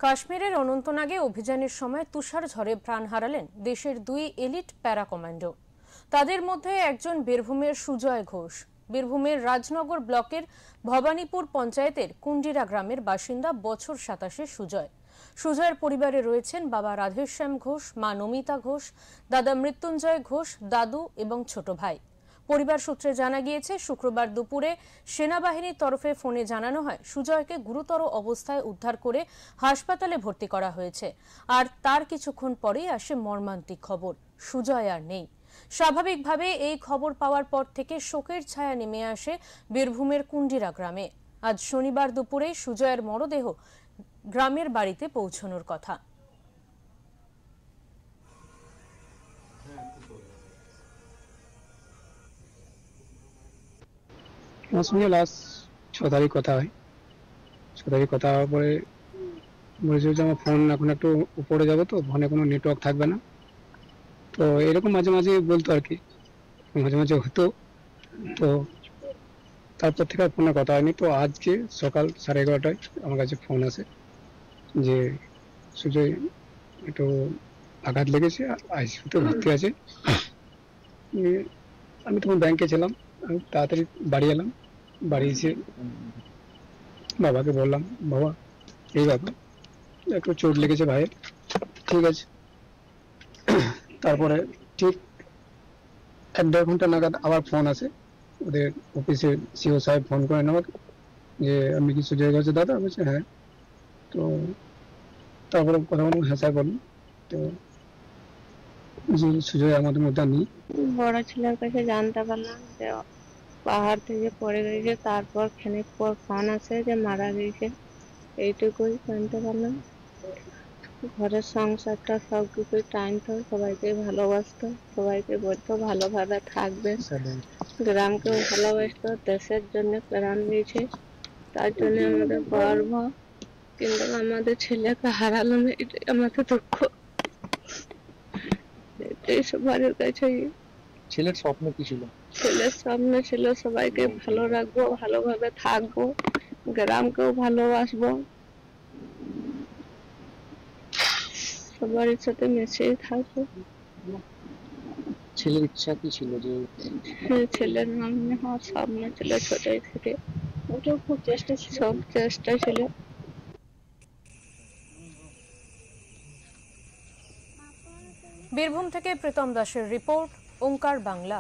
কাশ্মীরের অনন্তনাগে অভিযানের সময় তুষার ঝড়ে প্রাণ হারালেন দেশের দুই এলিট প্যারা কমান্ডো। তাদের মধ্যে একজন বীরভূমের সুজয় ঘোষ। বীরভূমের রাজনগর ব্লকের ভবানীপুর পঞ্চায়েতের কুন্ডিরা গ্রামের বাসিন্দা বছর ২৭ সুজয়ের পরিবারে রয়েছেন বাবা রাধেশ্যাম ঘোষ, মা নমিতা ঘোষ, দাদা মৃত্যুঞ্জয় ঘোষ, দাদু এবং ছোট ভাই। পরিবার সূত্রে জানা গিয়েছে, শুক্রবার দুপুরে সেনাবাহিনীর তরফে ফোনে জানানো হয় সুজয়কে গুরুতর অবস্থায় উদ্ধার করে হাসপাতালে ভর্তি করা হয়েছে। আর তার কিছুক্ষণ পরেই আসে মর্মান্তিক খবর, সুজয় আর নেই। স্বাভাবিকভাবে এই খবর পাওয়ার পর থেকে শোকের ছায়া নেমে আসে বীরভূমের কুন্ডিরা গ্রামে। আজ শনিবার দুপুরে সুজয়ের মরদেহ গ্রামের বাড়িতে পৌঁছানোর কথা। আমার সঙ্গে লাস্ট ৬ তারিখ কথা হয়। ৬ তারিখ কথা হওয়ার পরে বলেছিল যে আমার ফোন এখন একটু উপরে যাবো, তো ফোনে কোনো নেটওয়ার্ক থাকবে না। তো এরকম মাঝে মাঝে বলতো আর কি, মাঝে মাঝে হতো। তো তারপর থেকে আর ফোনে কথা হয়নি। তো আজকে সকাল 11:30টায় আমার কাছে ফোন আসে যে সুজয় একটু আঘাত লেগেছে, আইসিইউতে ভর্তি আছে। আমি তখন ব্যাংকে ছিলাম, আমি তাড়াতাড়ি বাড়ি এলাম। বাড়ি এসে বাবাকে বললাম, বাবা এই ব্যাপার, একটু চোট লেগেছে ভাইয়ের। ঠিক আছে। তারপরে ঠিক ১-১.৫ ঘন্টা নাগাদ আবার ফোন আসে ওদের অফিসের সিও সাহেব ফোন করেন আমাকে যে আমি কি সুজয় ঘোষের দাদা? বলছে হ্যাঁ। তো তারপরে কথা বললাম, হ্যাঁ স্যার বলুন। তো সুজয় আমাদের মধ্যে নেই। বড় ছেলের কাছে জানতে পারলাম যে পাহাড় থেকে পড়ে গেছে, তারপর খানিক পর ফোন আসে যে মারা গেছে। এইটুকুই জানতে পারলাম। ঘরের সংসারটা সবকিছুই টানতো, সবাইকে ভালোবাসতো, সবাইকে বলতো ভালোভাবে থাকবে, গ্রামকেও ভালোবাসতো, দেশের জন্য প্রাণ দিয়েছে, তার জন্য আমাদের গর্ব। কিন্তু আমাদের ছেলেকে হারালাম, এটাই আমাদের দুঃখ। এটাই সবার কাছে। ছেলের স্বপ্ন কি ছিল? ছেলের স্বপ্ন ছিল সবাইকে ভালো রাখবো, ভালোভাবে থাকবো, গ্রামকেও ভালোবাসবো, সবার সাথে মিশে থাকবো। ছেলের ইচ্ছা কি ছিল? যে ছেলের নাম হওয়ার স্বপ্ন ছিল ছোটই থেকে, ওটাও খুব চেষ্টা ছিল, সব চেষ্টা ছিল। বীরভূম থেকে প্রীতম দাসের রিপোর্ট, ওঙ্কার বাংলা।